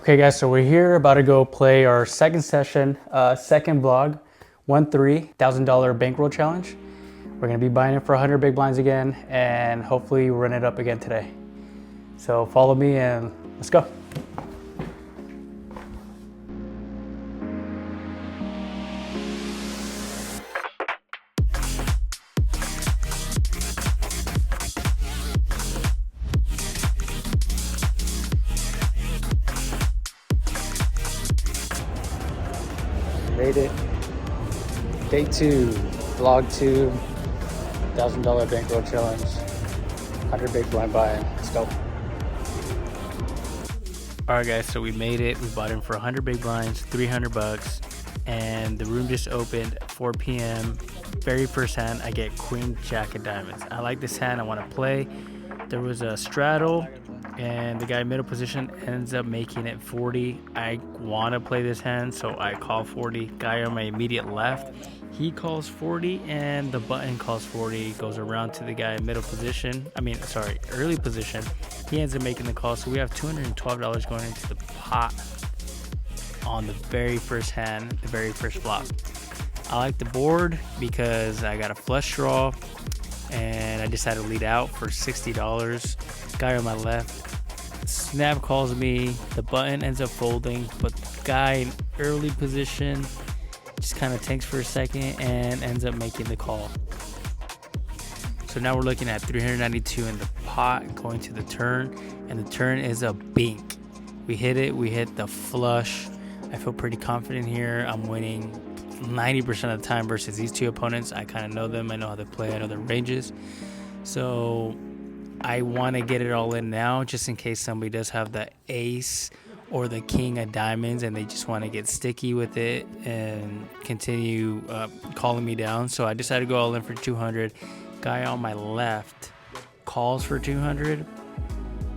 Okay guys, so we're here about to go play our second session, second vlog, 1-3 $1,000 bankroll challenge. We're gonna be buying it for 100 big blinds again, and hopefully run it up again today. So follow me and let's go. Made it. Day 2, vlog 2, $1,000 bankroll challenge, 100 big blind buy-in. Let's go. All right guys, so we made it. We bought in for 100 big blinds, 300 bucks, and the room just opened at 4 p.m. Very first hand, I get queen jack of diamonds. I like this hand, I want to play. There was a straddle, and the guy in middle position ends up making it 40. I want to play this hand, so I call 40. Guy on my immediate left, he calls 40, and the button calls 40. Goes around to the guy in middle position. Early position. He ends up making the call, so we have $212 going into the pot on the very first hand, the very first flop. I like the board because I got a flush draw, and I decided to lead out for $60. Guy on my left snap calls me, the button ends up folding, but the guy in early position just kind of tanks for a second and ends up making the call. So now we're looking at 392 in the pot going to the turn, and the turn is a bink. We hit it, we hit the flush. I feel pretty confident here. I'm winning 90% of the time versus these two opponents. I kind of know them, I know how they play, I know their ranges. So I want to get it all in now, just in case somebody does have the ace or the king of diamonds and they just want to get sticky with it and continue calling me down. So I decided to go all in for 200. Guy on my left calls for 200,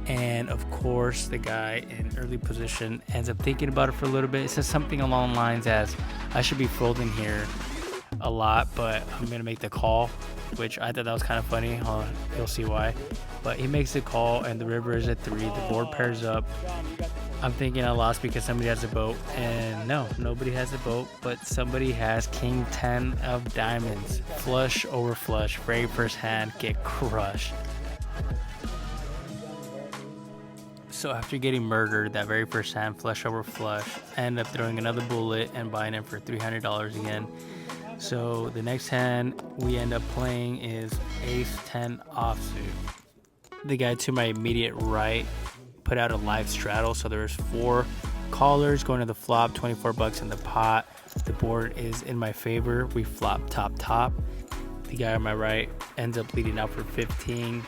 and of course the guy in early position ends up thinking about it for a little bit. It says something along the lines as, I should be folding here a lot, but I'm gonna make the call, which I thought that was kind of funny. You'll see why. But he makes the call, and the river is at 3. The board pairs up. I'm thinking I lost because somebody has a boat, and no, nobody has a boat, but somebody has king 10 of diamonds. Flush over flush, very first hand, get crushed. So after getting murdered, that very first hand, flush over flush, I end up throwing another bullet and buying it for $300 again. So the next hand we end up playing is ace 10 offsuit. The guy to my immediate right put out a live straddle, so there's 4 callers going to the flop, 24 bucks in the pot. The board is in my favor. We flop top. The guy on my right ends up leading out for 15,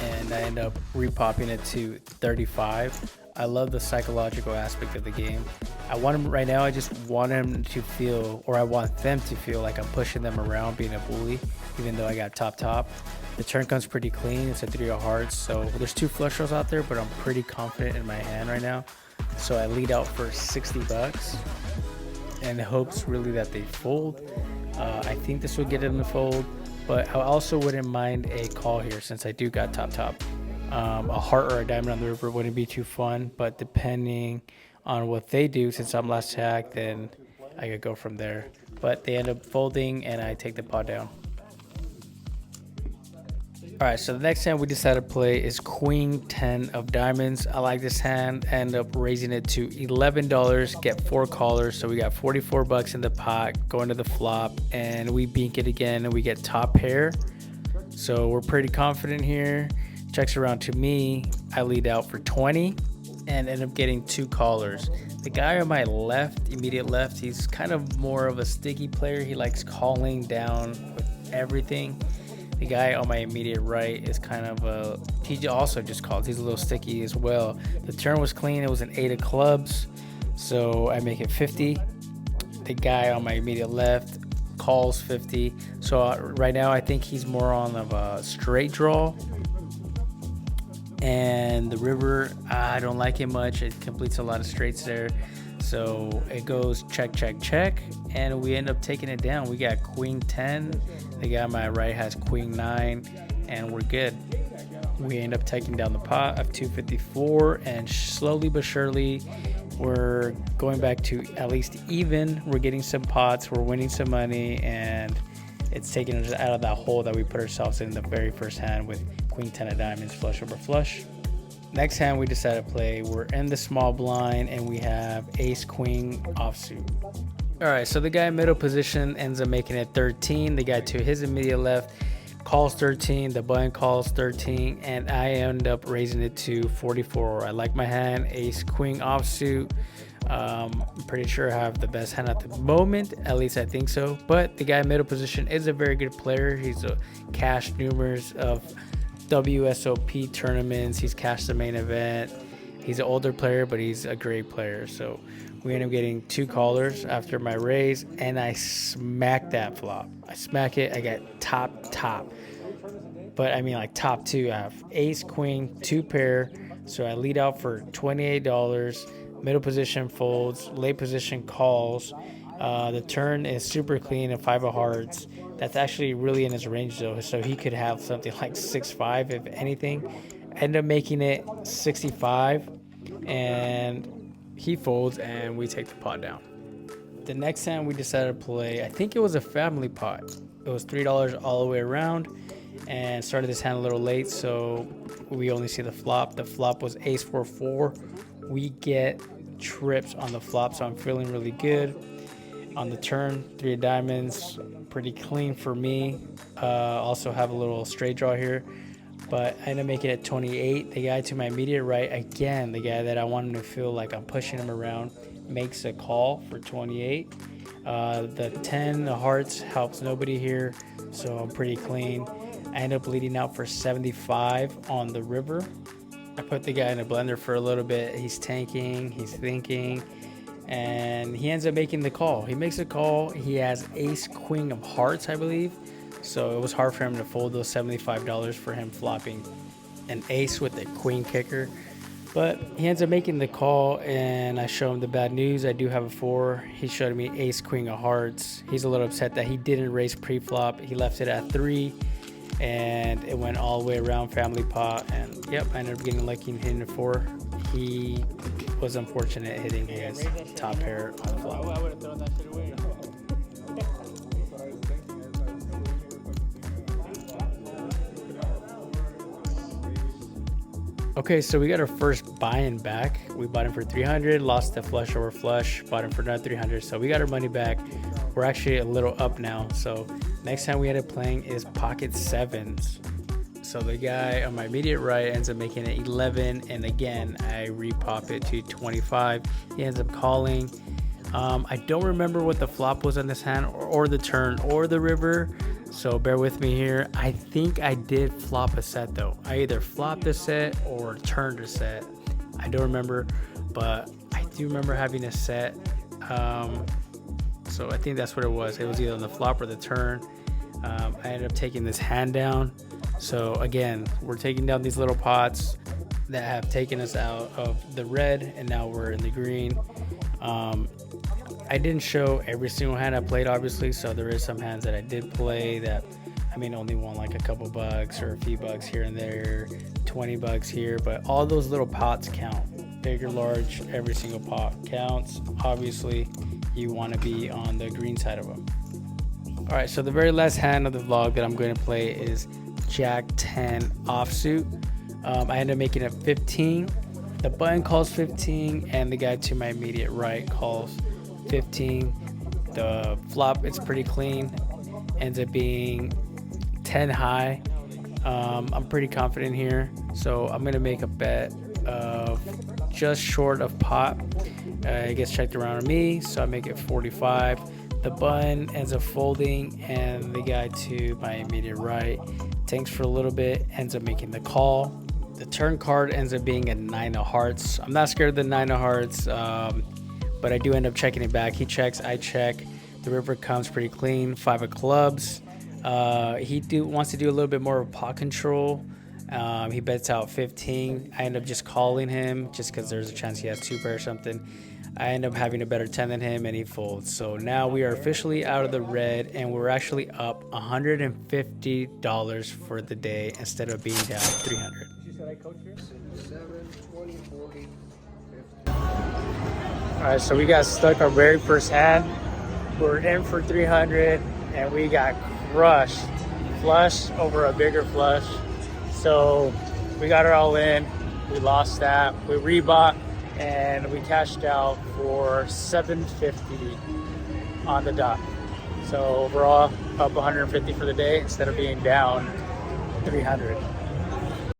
and I end up repopping it to 35. I love the psychological aspect of the game. I want him right now, I just want him to feel, or I want them to feel like I'm pushing them around, being a bully, even though I got top. The turn comes pretty clean. It's a 3 of hearts, so there's 2 flush draws out there, but I'm pretty confident in my hand right now. So I lead out for 60 bucks in hopes really that they fold. I think this will get them to fold, but I also wouldn't mind a call here since I do got top. A heart or a diamond on the river wouldn't be too fun, but depending on what they do, since I'm last jack, then I could go from there. But they end up folding, and I take the pot down. All right, so the next hand we decided to play is queen 10 of diamonds. I like this hand, end up raising it to $11, get 4 callers, so we got 44 bucks in the pot going to the flop, and we bink it again, and we get top pair. So we're pretty confident here. Checks around to me, I lead out for 20 and end up getting 2 callers. The guy on my left, immediate left, he's kind of more of a sticky player. He likes calling down with everything. The guy on my immediate right is kind of he also just calls. He's a little sticky as well. The turn was clean. It was an 8 of clubs, so I make it 50. The guy on my immediate left calls 50. So right now I think he's more on of a straight draw. And the river, I don't like it much. It completes a lot of straights there. So it goes check, and we end up taking it down. We got queen 10. The guy on my right has queen 9, and we're good. We end up taking down the pot of 254, and slowly but surely we're going back to at least even. We're getting some pots, we're winning some money, and it's taking us out of that hole that we put ourselves in the very first hand with queen 10 of diamonds, flush over flush. Next hand we decided to play, we're in the small blind and we have ace queen offsuit. All right, so the guy in middle position ends up making it 13. The guy to his immediate left calls 13, the button calls 13, and I end up raising it to 44. I like my hand, ace queen offsuit. I'm pretty sure I have the best hand at the moment, at least I think so. But the guy in middle position is a very good player. He's a cash numerous of WSOP tournaments. He's cashed the main event. He's an older player, but he's a great player. So we end up getting 2 callers after my raise, and I smack that flop. I smack it. I get top. But I mean like top 2. I have ace, queen, 2 pair. So I lead out for $28. Middle position folds. Late position calls. The turn is super clean and 5 of hearts. That's actually really in his range though. So he could have something like 6-5 if anything. End up making it 65. And he folds and we take the pot down. The next hand we decided to play, I think it was a family pot. It was $3 all the way around, and started this hand a little late, so we only see the flop. The flop was ace 4-4. We get trips on the flop, so I'm feeling really good. On the turn, 3 of diamonds, pretty clean for me. Also have a little straight draw here, but I end up making it 28. The guy to my immediate right, again, the guy that I want him to feel like I'm pushing him around, makes a call for 28. The 10 of hearts helps nobody here, so I'm pretty clean. I end up leading out for 75 on the river. I put the guy in a blender for a little bit. He's tanking, he's thinking, and he ends up making the call. He makes a call. He has ace queen of hearts, I believe. So it was hard for him to fold those $75 for him flopping an ace with a queen kicker. But he ends up making the call, and I show him the bad news. I do have a 4. He showed me ace queen of hearts. He's a little upset that he didn't raise pre-flop. He left it at 3, and it went all the way around family pot. And yep, I ended up getting lucky and hitting a 4. He was unfortunate hitting his top pair on the flop. I would have thrown that shit away. Okay, so we got our first buy-in back. We bought him for 300, lost the flush over flush, bought him for another 300. So we got our money back. We're actually a little up now. So next time we end up playing is pocket 7s. So the guy on my immediate right ends up making it 11, and again I repop it to 25. He ends up calling. I don't remember what the flop was on this hand, or the turn, or the river, so bear with me here. I think I did flop a set though. I either flopped a set or turned a set. I don't remember, but I do remember having a set. So I think that's what it was. It was either on the flop or the turn. I ended up taking this hand down. So again, we're taking down these little pots that have taken us out of the red, and now we're in the green. I didn't show every single hand I played, obviously, so there is some hands that I did play that, I mean, only won like a couple bucks or a few bucks here and there, 20 bucks here, but all those little pots count. Big or large, every single pot counts. Obviously, you want to be on the green side of them. All right, so the very last hand of the vlog that I'm going to play is Jack 10 offsuit. I ended up making it 15. The button calls 15, and the guy to my immediate right calls 15. The flop, it's pretty clean, ends up being 10 high. I'm pretty confident here, so I'm gonna make a bet of just short of pot. It gets checked around on me, so I make it 45. The button ends up folding, and the guy to my immediate right tanks for a little bit, ends up making the call. The turn card ends up being a 9 of hearts. I'm not scared of the 9 of hearts, but I do end up checking it back. He checks, I check. The river comes pretty clean. 5 of clubs. He wants to do a little bit more of pot control. He bets out 15. I end up just calling him just because there's a chance he has 2 pair or something. I end up having a better 10 than him, and he folds. So now we are officially out of the red, and we're actually up $150 for the day instead of being down 300. All right, so we got stuck our very first hand. We're in for 300, and we got crushed. Flush over a bigger flush. So we got it all in. We lost that. We rebought, and we cashed out for $750 on the dot. So overall, up 150 for the day instead of being down 300.